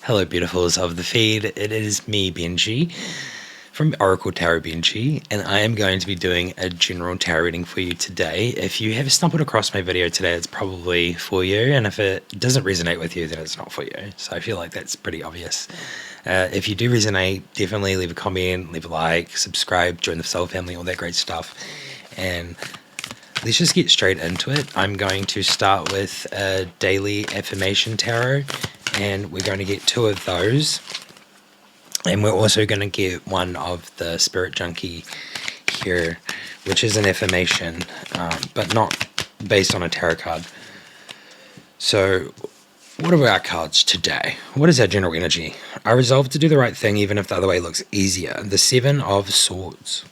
Hello, beautifuls of the feed. It is me, Benji, from Oracle Tarot Benji, and I am going to be doing a general tarot reading for you today. If you have stumbled across my video today, it's probably for you, and if it doesn't resonate with you, then it's not for you. So I feel like that's pretty obvious. If you do resonate, definitely leave a comment, leave a like, subscribe, join the Soul family, all that great stuff. And let's just get straight into it. I'm going to start with a daily affirmation tarot, and we're going to get 2 of those. And we're also going to get one of the Spirit Junkie here, which is an affirmation, but not based on a tarot card. So what are our cards today? What is our general energy? I resolve to do the right thing even if the other way looks easier. The 7 of Swords.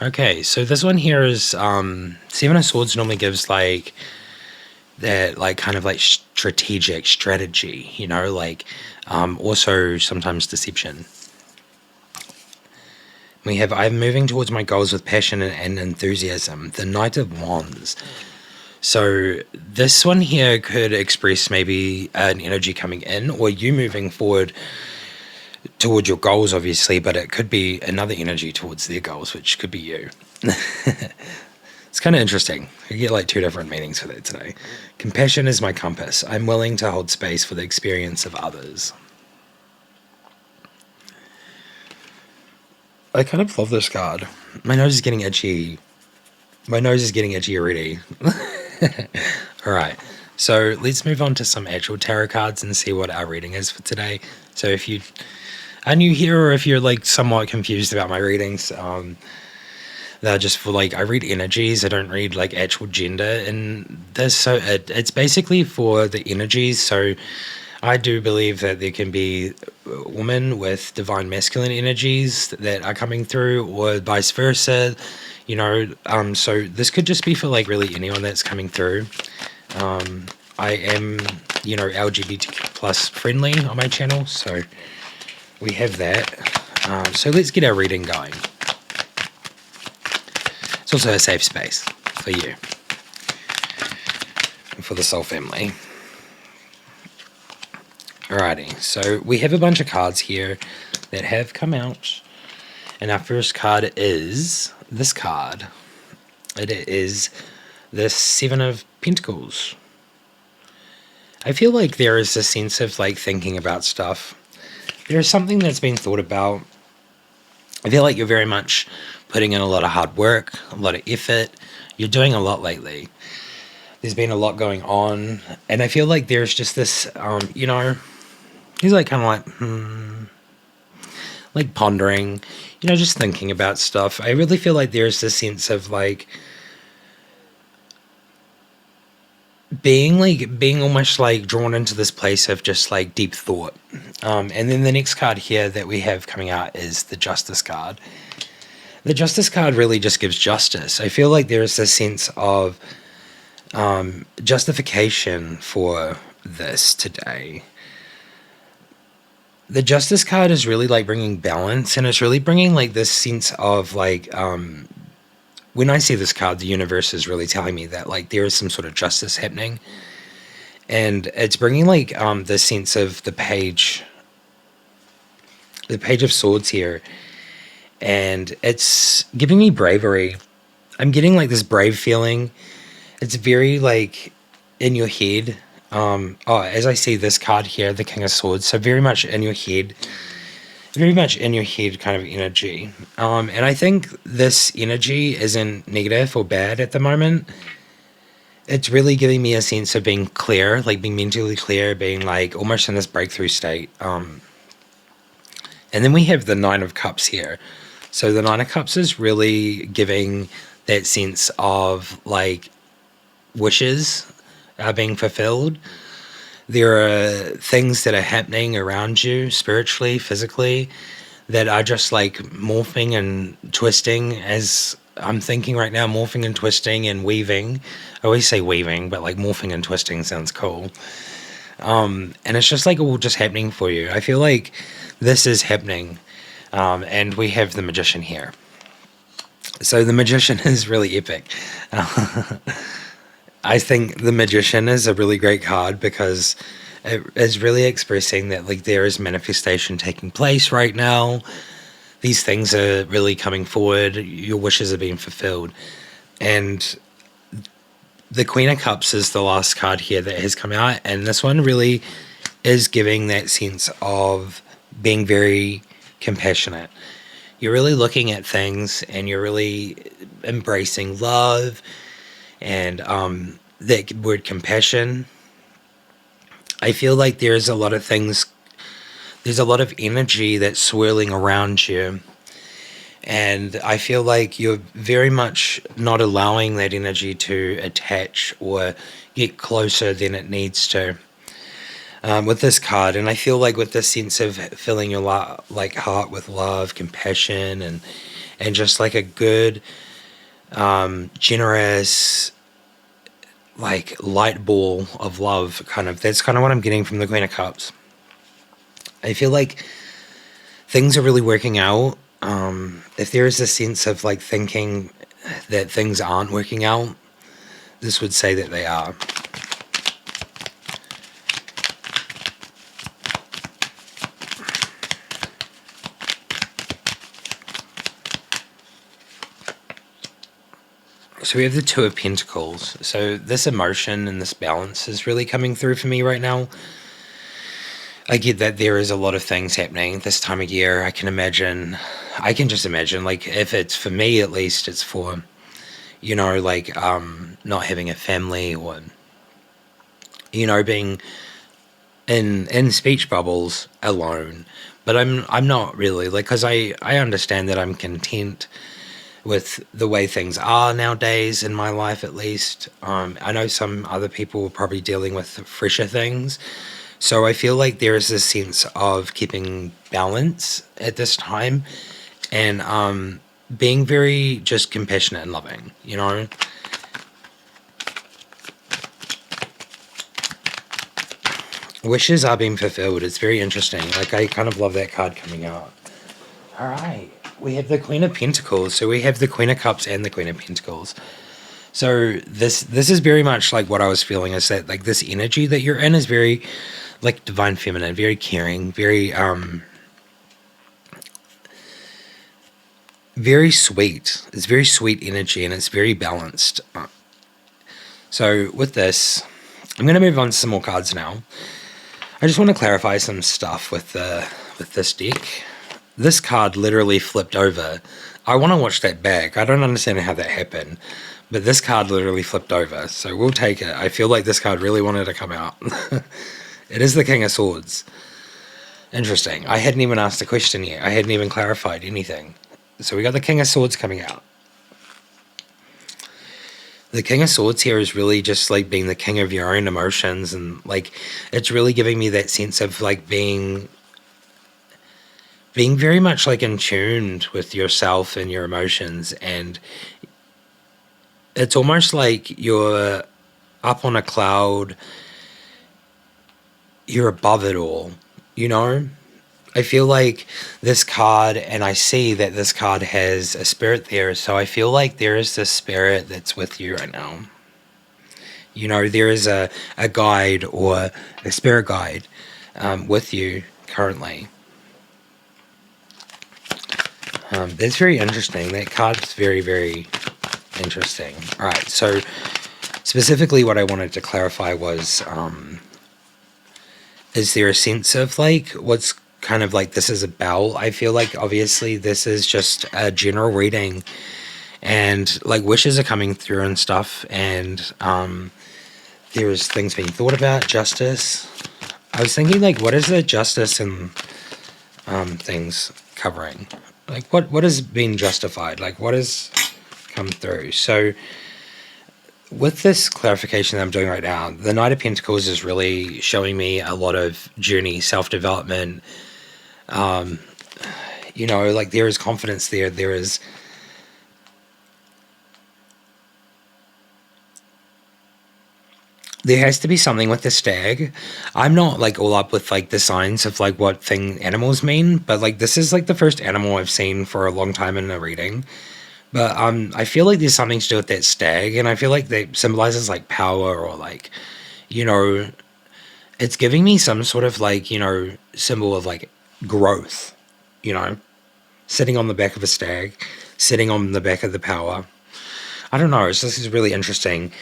Okay, so this one here is 7 of Swords normally gives like that, like kind of like strategic strategy, you know, like also sometimes deception. We have I'm moving towards my goals with passion and enthusiasm. The Knight of Wands. So this one here could express maybe an energy coming in, or you moving forward towards your goals, obviously, but it could be another energy towards their goals, which could be you. It's kind of interesting. You get like 2 different meanings for that today. Compassion is my compass. I'm willing to hold space for the experience of others. I kind of love this card. My nose is getting itchy. My nose is getting itchy already. Alright, so let's move on to some actual tarot cards and see what our reading is for today. So if you are new here, or if you're like somewhat confused about my readings, they're just for like, I read energies, I don't read like actual gender in this, so it's basically for the energies. So I do believe that there can be women with divine masculine energies that are coming through, or vice versa, you know. So this could just be for like really anyone that's coming through. I am, you know, LGBTQ plus friendly on my channel, so we have that. So let's get our reading going. It's also a safe space for you and for the Soul family. Alrighty, so we have a bunch of cards here that have come out, and our first card is this card. It is the 7 of Pentacles. I feel like there is a sense of like thinking about stuff. There's something that's been thought about. I feel like you're very much putting in a lot of hard work, a lot of effort. You're doing a lot lately. There's been a lot going on, and I feel like there's just this, you know, he's like kind of like pondering, you know, just thinking about stuff. I really feel like there's this sense of like being almost like drawn into this place of just like deep thought. And then the next card here that we have coming out is the Justice card. The Justice card really just gives justice. I feel like there is a sense of justification for this today. The Justice card is really like bringing balance, and it's really bringing like this sense of like, when I see this card, the universe is really telling me that like there is some sort of justice happening, and it's bringing like the sense of the Page of Swords here, and it's giving me bravery. I'm getting like this brave feeling. It's very like in your head. As I see this card here, the King of Swords, so very much in your head. Very much in your head kind of energy. And I think this energy isn't negative or bad at the moment. It's really giving me a sense of being clear, like being mentally clear, being like almost in this breakthrough state. And then we have the 9 of Cups here. So the 9 of Cups is really giving that sense of like wishes are being fulfilled. There are things that are happening around you spiritually, physically, that are just like morphing and twisting, as I'm thinking right now, morphing and twisting and weaving. I always say weaving, but like morphing and twisting sounds cool. And it's just like all just happening for you. I feel like this is happening. And we have the Magician here. So the Magician is really epic. I think the Magician is a really great card because It is really expressing that like there is manifestation taking place right now. These things are really coming forward. Your wishes are being fulfilled. And the Queen of Cups is the last card here that has come out. And this one really is giving that sense of being very compassionate. You're really looking at things and you're really embracing love and that word compassion. I feel like there's a lot of things, there's a lot of energy that's swirling around you. And I feel like you're very much not allowing that energy to attach or get closer than it needs to. With this card, and I feel like with this sense of filling your like heart with love, compassion, and just like a good, generous, like light ball of love, kind of. That's kind of what I'm getting from the Queen of Cups. I feel like things are really working out. If there is a sense of like thinking that things aren't working out, this would say that they are. So we have the Two of Pentacles. So this emotion and this balance is really coming through for me right now. I get that there is a lot of things happening this time of year. I can just imagine, like, if it's for me at least, it's for, like, not having a family or, being in speech bubbles alone. But I'm not really, like, because I understand that I'm content with the way things are nowadays in my life, at least. I know some other people are probably dealing with fresher things. So I feel like there is this sense of keeping balance at this time and being very just compassionate and loving, Wishes are being fulfilled. It's very interesting. Like, I kind of love that card coming out. All right. We have the Queen of Pentacles. So we have the Queen of Cups and the Queen of Pentacles. So this is very much like what I was feeling, is that like this energy that you're in is very like divine feminine, very caring, very sweet. It's very sweet energy and it's very balanced. So with this, I'm going to move on to some more cards now. I just want to clarify some stuff with this deck. This card literally flipped over. I want to watch that back. I don't understand how that happened, but this card literally flipped over. So we'll take it. I feel like this card really wanted to come out. It is the King of Swords. Interesting. I hadn't even asked a question yet. I hadn't even clarified anything. So we got the King of Swords coming out. The King of Swords here is really just like being the king of your own emotions, and like it's really giving me that sense of like being very much like in tune with yourself and your emotions, and it's almost like you're up on a cloud, you're above it all, I feel like this card, and I see that this card has a spirit there, so I feel like there is this spirit that's with you right now. There is a guide or a spirit guide with you currently. That's very interesting. That card's very, very interesting. All right, so specifically what I wanted to clarify was, is there a sense of like what's kind of like this is about? I feel like obviously this is just a general reading and like wishes are coming through and stuff, and there's things being thought about, justice. I was thinking like what is the justice and things covering? Like what is being justified? Like what has come through? So with this clarification that I'm doing right now, the Knight of Pentacles is really showing me a lot of journey, self-development. Like there is confidence there. There has to be something with the stag. I'm not like all up with like the signs of like what thing animals mean, but like this is like the first animal I've seen for a long time in a reading. But I feel like there's something to do with that stag, and I feel like that symbolizes like power or like, it's giving me some sort of like, symbol of like growth, you know, sitting on the back of a stag, sitting on the back of the power. I don't know. This is really interesting.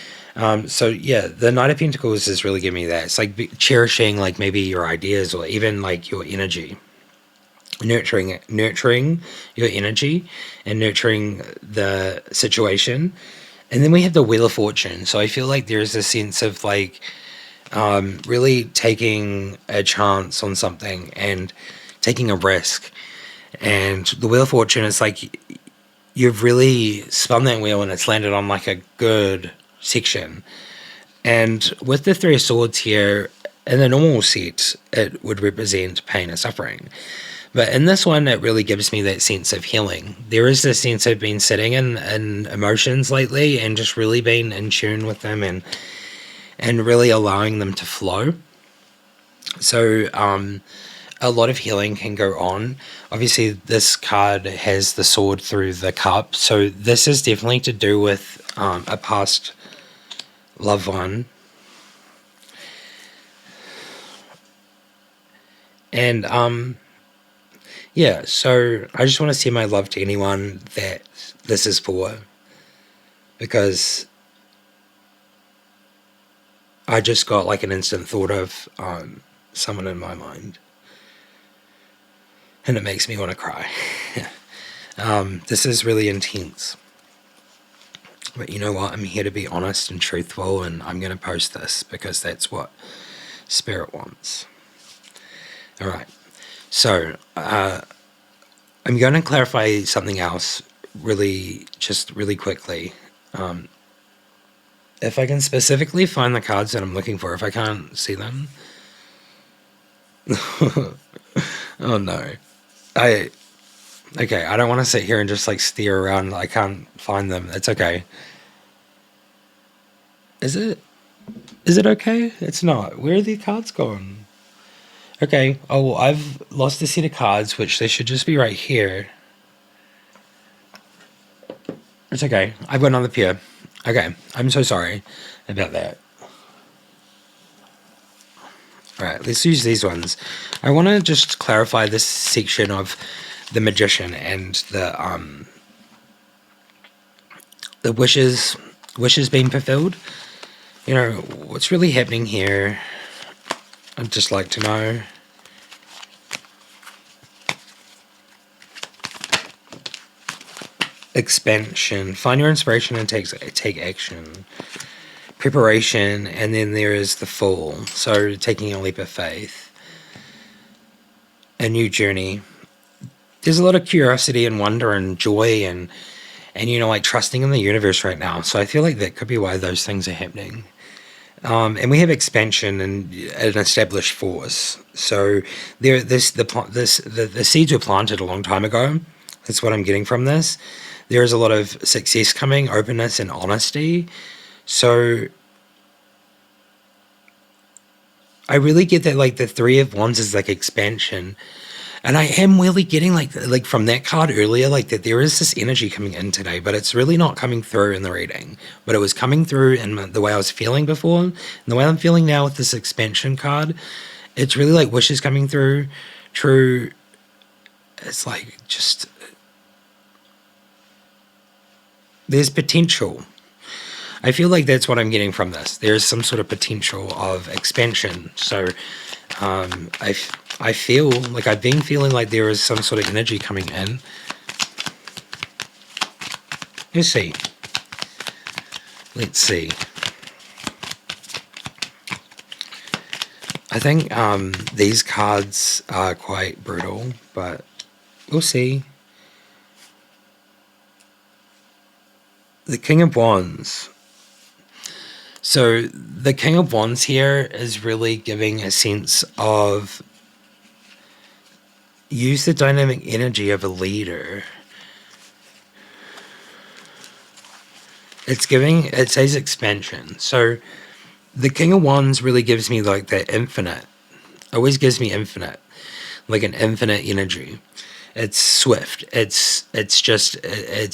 So yeah, the Knight of Pentacles is really giving me that. It's like cherishing, like maybe your ideas or even like your energy, nurturing your energy and nurturing the situation. And then we have the Wheel of Fortune. So I feel like there's a sense of like really taking a chance on something and taking a risk. And the Wheel of Fortune is like you've really spun that wheel and it's landed on like a good section. And with the Three of Swords here, in the normal set, it would represent pain and suffering. But in this one, it really gives me that sense of healing. There is this sense of being sitting in emotions lately and just really being in tune with them and really allowing them to flow. So a lot of healing can go on. Obviously, this card has the sword through the cup. So this is definitely to do with a past loved one. And yeah, so I just want to send my love to anyone that this is for, because I just got like an instant thought of someone in my mind, and it makes me want to cry. This is really intense, but you know what? I'm here to be honest and truthful, and I'm going to post this because that's what Spirit wants. All right. So, I'm going to clarify something else really quickly. If I can specifically find the cards that I'm looking for, if I can't see them. Oh no. Okay, I don't want to sit here and just like steer around. I can't find them. It's okay. Is it okay? It's not. Where are the cards gone? Okay. Oh, well, I've lost a set of cards, which they should just be right here. It's okay. I've got another pair. Okay. I'm so sorry about that. Alright, let's use these ones. I want to just clarify this section of the Magician and the wishes being fulfilled. You know, what's really happening here? I'd just like to know. Expansion. Find your inspiration and take action. Preparation, and then there is the Fool. So taking a leap of faith. A new journey. There's a lot of curiosity and wonder and joy and you know, like trusting in the universe right now. So I feel like that could be why those things are happening. And we have expansion and an established force. So the seeds were planted a long time ago. That's what I'm getting from this. There is a lot of success coming, openness and honesty. So I really get that like the Three of Wands is like expansion. And I am really getting like from that card earlier, like that there is this energy coming in today, but it's really not coming through in the reading. But it was coming through in the way I was feeling before, and the way I'm feeling now with this expansion card. It's really like wishes coming through. True. It's like just there's potential. I feel like that's what I'm getting from this. There's some sort of potential of expansion. So I feel like I've been feeling like there is some sort of energy coming in. Let's see. I think these cards are quite brutal, but we'll see. The King of Wands. So the King of Wands here is really giving a sense of use the dynamic energy of a leader. It says expansion. So the King of Wands really gives me like that infinite. Always gives me infinite. Like an infinite energy. It's swift. It's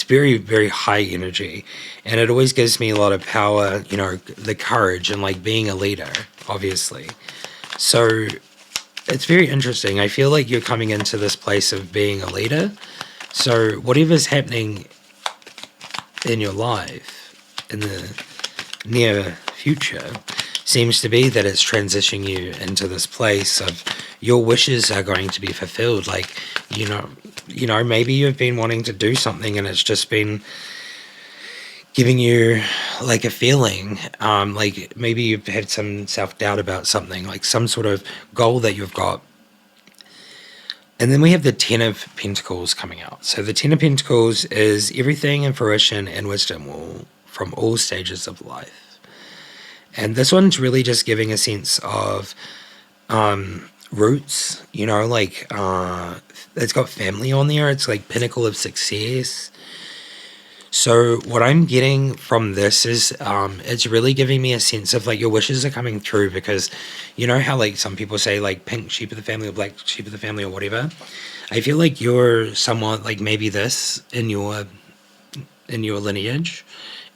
very, very high energy. And it always gives me a lot of power, you know, the courage and like being a leader, obviously. So it's very interesting. I feel like you're coming into this place of being a leader. So whatever's happening in your life in the near future seems to be that it's transitioning you into this place of your wishes are going to be fulfilled. Like, you know, maybe you've been wanting to do something and it's just been giving you like a feeling, like maybe you've had some self-doubt about something, like some sort of goal that you've got. And then we have the Ten of Pentacles coming out. So the Ten of Pentacles is everything in fruition and wisdom from all stages of life. And this one's really just giving a sense of roots, like it's got family on there. It's like pinnacle of success. So what I'm getting from this is it's really giving me a sense of like your wishes are coming through, because you know how like some people say like pink sheep of the family or black sheep of the family or whatever. I feel like you're somewhat like maybe this in your lineage,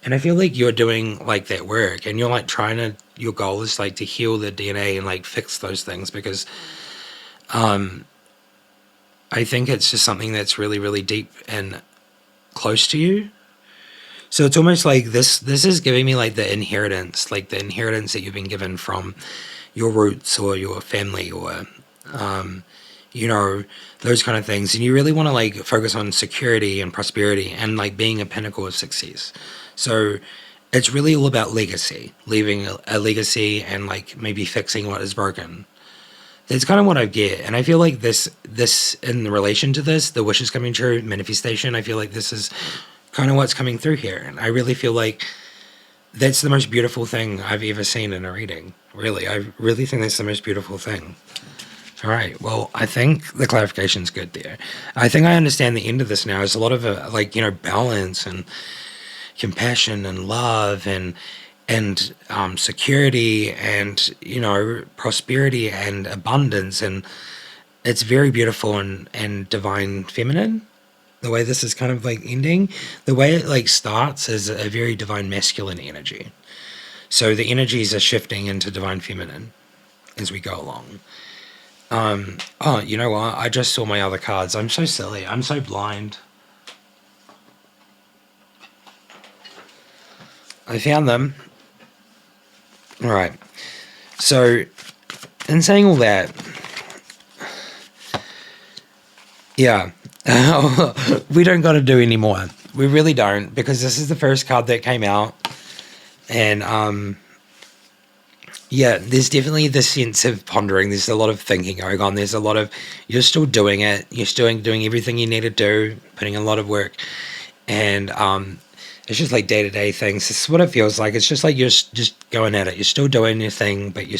and I feel like you're doing like that work, and you're like trying to, your goal is like to heal the DNA and like fix those things, because I think it's just something that's really, really deep and close to you. So it's almost like this is giving me like the inheritance that you've been given from your roots or your family, or those kind of things. And you really want to like focus on security and prosperity and like being a pinnacle of success. So it's really all about legacy, leaving a legacy and like maybe fixing what is broken. That's kind of what I get. And I feel like this in relation to this, the wishes coming true, manifestation, I feel like this is kind of what's coming through here. And I really feel like that's the most beautiful thing I've ever seen in a reading. Really, I really think that's the most beautiful thing. All right. Well, I think the clarification's good there. I think I understand the end of this now. There's a lot of balance and compassion and love and security and prosperity and abundance, and it's very beautiful and divine feminine. The way this is kind of like ending, the way it like starts is a very divine masculine energy. So the energies are shifting into divine feminine as we go along. Oh, you know what? I just saw my other cards. I'm so silly. I'm so blind. I found them. All right. So, in saying all that, yeah, we don't got to do any more. We really don't, because this is the first card that came out, and yeah, there's definitely this sense of pondering. There's a lot of thinking going on. There's a lot of, you're still doing it. You're still doing everything you need to do, putting in a lot of work, and it's just like day-to-day things. This is what it feels like. It's just like you're just going at it. You're still doing your thing, but you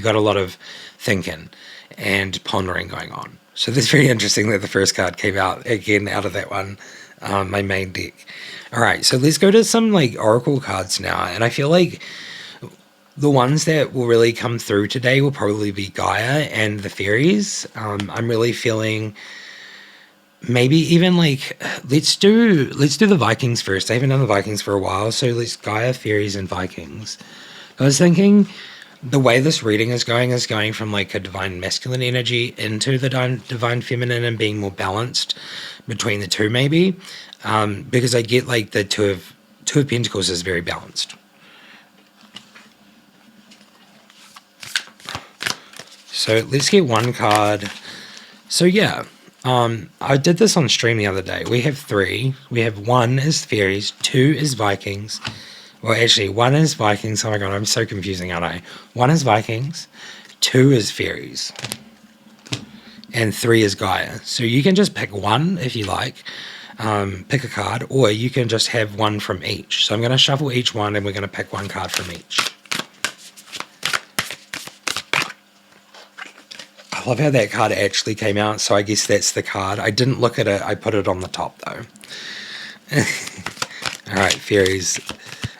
got a lot of thinking and pondering going on. So this is very interesting that the first card came out again out of that one, my main deck. All right, so let's go to some like oracle cards now. And I feel like the ones that will really come through today will probably be Gaia and the fairies. I'm really feeling maybe even like let's do the Vikings first. I haven't done the Vikings for a while, so let's Gaia, fairies, and Vikings. I was thinking the way this reading is going from like a divine masculine energy into the divine feminine and being more balanced between the two, maybe, because I get like the two of Pentacles is very balanced. So let's get one card. So yeah. I did this on stream the other day. We have three. We have one is fairies, two is Vikings. Well, actually, one is Vikings. Oh my god, I'm so confusing, aren't I? One is Vikings, two is fairies, and three is Gaia. So you can just pick one if you like, pick a card, or you can just have one from each. So I'm going to shuffle each one, and we're going to pick one card from each. I love how that card actually came out, so I guess that's the card. I didn't look at it. I put it on the top, though. All right, fairies.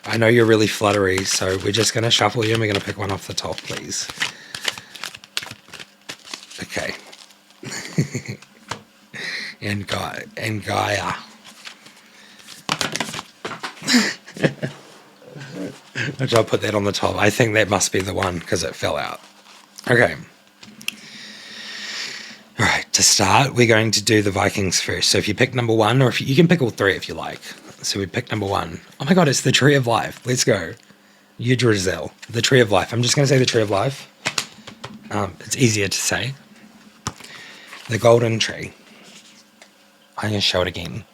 I know you're really fluttery, so we're just going to shuffle you, and we're going to pick one off the top, please. Okay. and Gaia. Which I'll put that on the top. I think that must be the one, because it fell out. Okay. All right, to start, we're going to do the Vikings first. So if you pick number one, or if you can pick all three if you like. So we pick number one. Oh my god, it's the Tree of Life. Let's go. Yggdrasil, the Tree of Life. I'm just going to say the Tree of Life. It's easier to say. The Golden Tree. I'm going to show it again.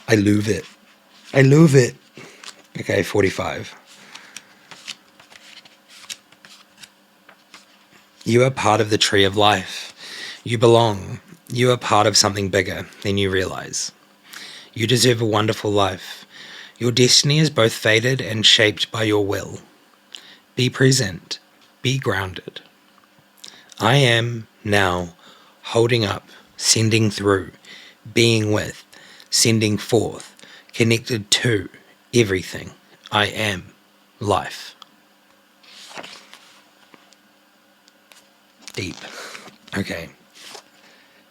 I love it. I love it. Okay, 45. You are part of the Tree of Life. You belong. You are part of something bigger than you realize. You deserve a wonderful life. Your destiny is both fated and shaped by your will. Be present. Be grounded. I am now holding up, sending through, being with, sending forth, connected to everything. I am life. Deep. Okay.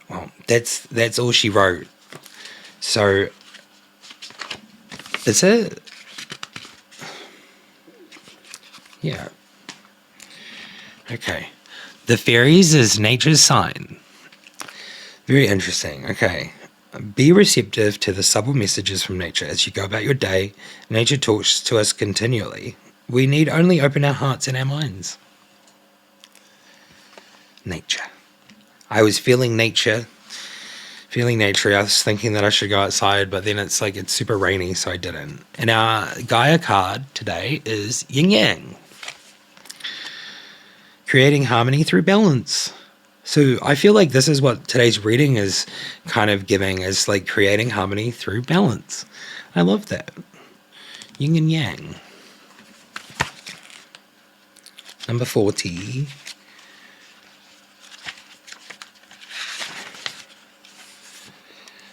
Well, that's all she wrote. So is it? Yeah. Okay. The fairies is nature's sign. Very interesting. Okay. Be receptive to the subtle messages from nature as you go about your day. Nature talks to us continually. We need only open our hearts and our minds. Nature. I was feeling nature. I was thinking that I should go outside, but then it's like it's super rainy, so I didn't. And our Gaia card today is Yin Yang. Creating harmony through balance. So I feel like this is what today's reading is kind of giving, is like creating harmony through balance. I love that. Yin and Yang. Number 40.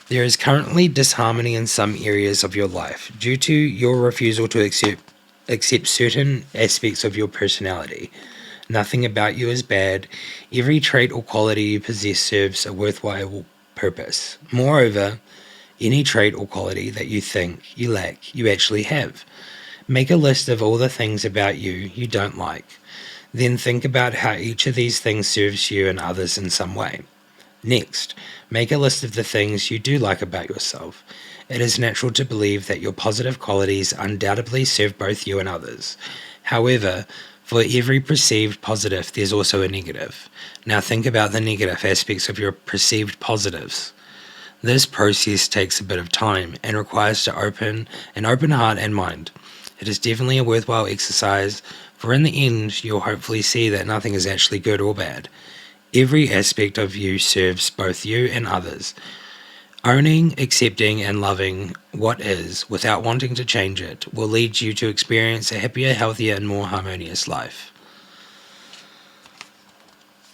There is currently disharmony in some areas of your life due to your refusal to accept certain aspects of your personality. Nothing about you is bad. Every trait or quality you possess serves a worthwhile purpose. Moreover, any trait or quality that you think you lack, you actually have. Make a list of all the things about you you don't like. Then think about how each of these things serves you and others in some way. Next, make a list of the things you do like about yourself. It is natural to believe that your positive qualities undoubtedly serve both you and others. However, for every perceived positive, there's also a negative. Now think about the negative aspects of your perceived positives. This process takes a bit of time and requires an open heart and mind. It is definitely a worthwhile exercise, for in the end, you'll hopefully see that nothing is actually good or bad. Every aspect of you serves both you and others. Owning, accepting, and loving what is without wanting to change it will lead you to experience a happier, healthier, and more harmonious life.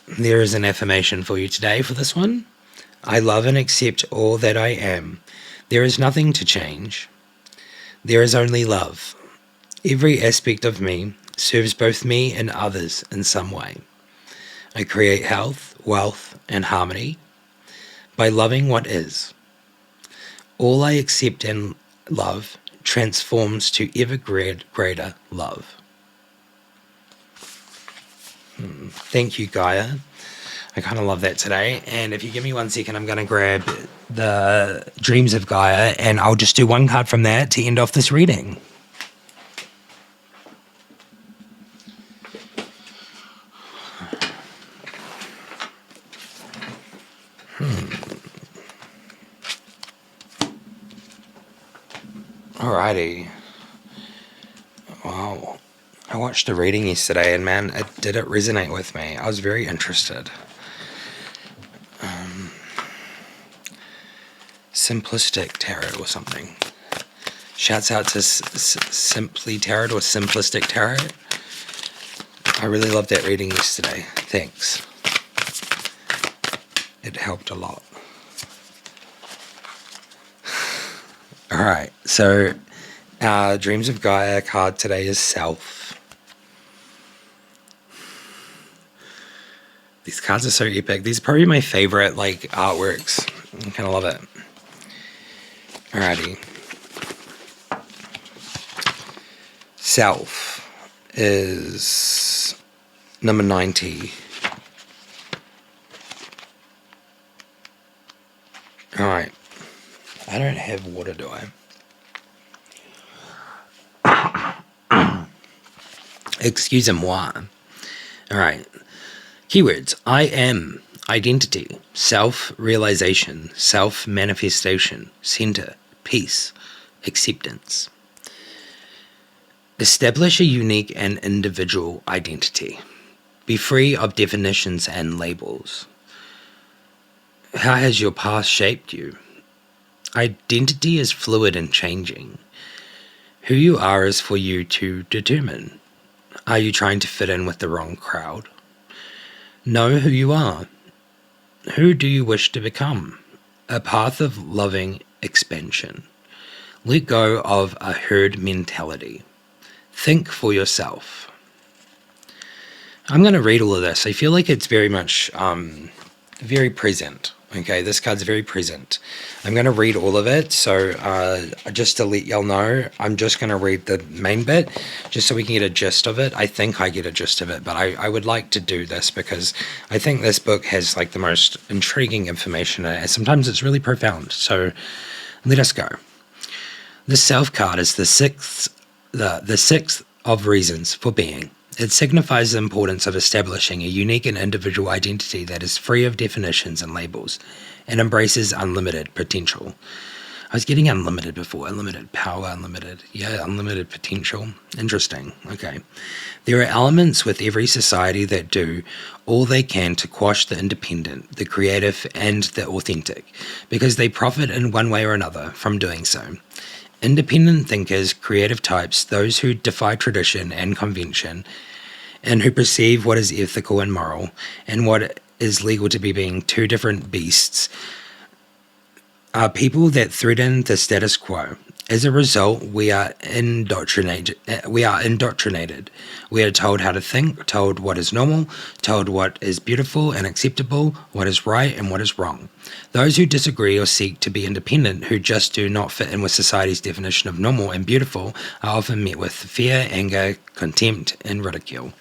There is an affirmation for you today for this one. I love and accept all that I am. There is nothing to change. There is only love. Every aspect of me serves both me and others in some way. I create health, wealth, and harmony by loving what is. All I accept and love transforms to ever greater love. Thank you, Gaia. I kind of love that today. And if you give me 1 second, I'm going to grab the Dreams of Gaia, and I'll just do one card from that to end off this reading. Alrighty. Wow. I watched a reading yesterday and man, it didn't resonate with me. I was very interested. Simplistic Tarot or something. Shouts out to Simply Tarot or Simplistic Tarot. I really loved that reading yesterday. Thanks. It helped a lot. Alright, so our Dreams of Gaia card today is Self. These cards are so epic. These are probably my favorite artworks. I kind of love it. Alrighty. Self. is number 90. Alright. I don't have water, do I? Excusez-moi. Alright. Keywords. I am. Identity. Self-realization. Self-manifestation. Center. Peace. Acceptance. Establish a unique and individual identity. Be free of definitions and labels. How has your past shaped you? Identity is fluid and changing. Who you are is for you to determine. Are you trying to fit in with the wrong crowd? Know who you are. Who do you wish to become? A path of loving expansion. Let go of a herd mentality. Think for yourself. I'm going to read all of this. I feel like it's very much very present. Okay, this card's very present. I'm going to read all of it, so just to let y'all know, I'm just going to read the main bit, just so we can get a gist of it. I think I get a gist of it, but I would like to do this because I think this book has like the most intriguing information in it, and sometimes it's really profound, so let us go. The Self card is the sixth of reasons for being. It signifies the importance of establishing a unique and individual identity that is free of definitions and labels and embraces unlimited potential. I was getting unlimited before. Unlimited power, unlimited potential. Interesting. Okay. There are elements with every society that do all they can to quash the independent, the creative, and the authentic, because they profit in one way or another from doing so. Independent thinkers, creative types, those who defy tradition and convention, and who perceive what is ethical and moral, and what is legal to be being two different beasts, are people that threaten the status quo. As a result, we are indoctrinated. We are told how to think, told what is normal, told what is beautiful and acceptable, what is right and what is wrong. Those who disagree or seek to be independent, who just do not fit in with society's definition of normal and beautiful, are often met with fear, anger, contempt, and ridicule.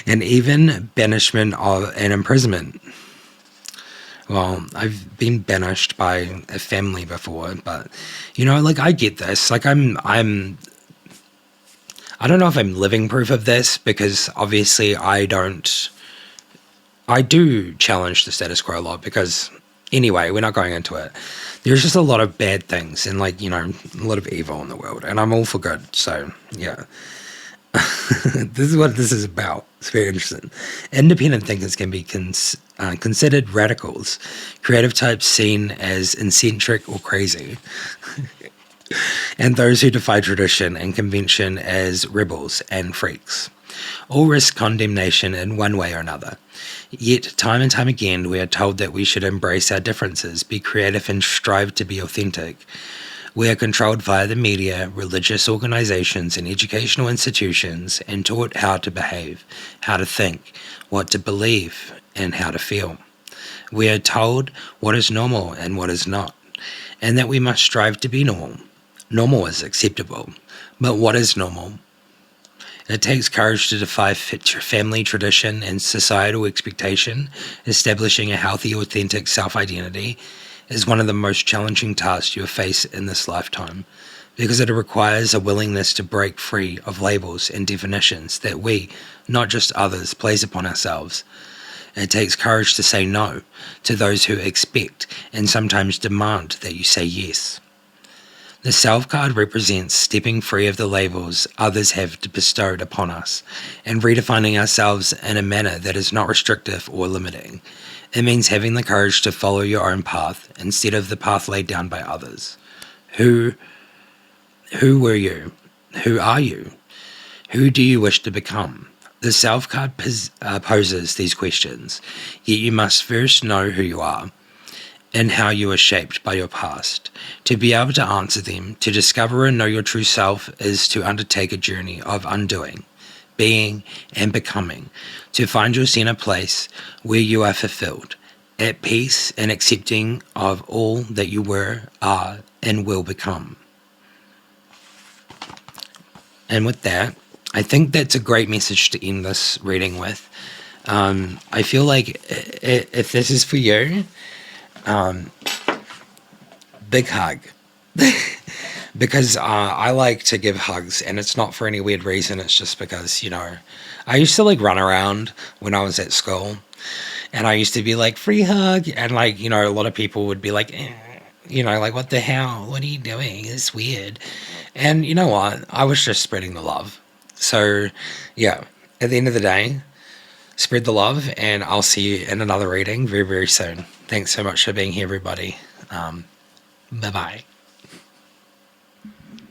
And even banishment and imprisonment. Well, I've been banished by a family before, but like I get this. Like I don't know if I'm living proof of this, because obviously I do challenge the status quo a lot, because anyway, we're not going into it. There's just a lot of bad things and a lot of evil in the world, and I'm all for good. So yeah. This is what this is about. It's very interesting. Independent thinkers can be considered radicals, creative types seen as eccentric or crazy, and those who defy tradition and convention as rebels and freaks. All risk condemnation in one way or another. Yet, time and time again, we are told that we should embrace our differences, be creative, and strive to be authentic. We are controlled via the media, religious organizations, and educational institutions, and taught how to behave, how to think, what to believe, and how to feel. We are told what is normal and what is not, and that we must strive to be normal. Normal is acceptable, but what is normal? It takes courage to defy family tradition and societal expectation. Establishing a healthy, authentic self-identity is one of the most challenging tasks you face in this lifetime, because it requires a willingness to break free of labels and definitions that we, not just others, place upon ourselves. It takes courage to say no to those who expect and sometimes demand that you say yes. The Self card represents stepping free of the labels others have bestowed upon us and redefining ourselves in a manner that is not restrictive or limiting. It means having the courage to follow your own path instead of the path laid down by others. Who were you? Who are you? Who do you wish to become? The Self card poses these questions, yet you must first know who you are and how you are shaped by your past. To be able to answer them, to discover and know your true self, is to undertake a journey of undoing, being, and becoming, to find your center place where you are fulfilled, at peace and accepting of all that you were, are, and will become. And with that, I think that's a great message to end this reading with. I feel like if this is for you, big hug. Because I like to give hugs, and it's not for any weird reason. It's just because, I used to like run around when I was at school, and I used to be like, free hug. And like, a lot of people would be like, like, what the hell? What are you doing? It's weird. And you know what? I was just spreading the love. So, yeah, at the end of the day, spread the love, and I'll see you in another reading very, very soon. Thanks so much for being here, everybody. Bye bye.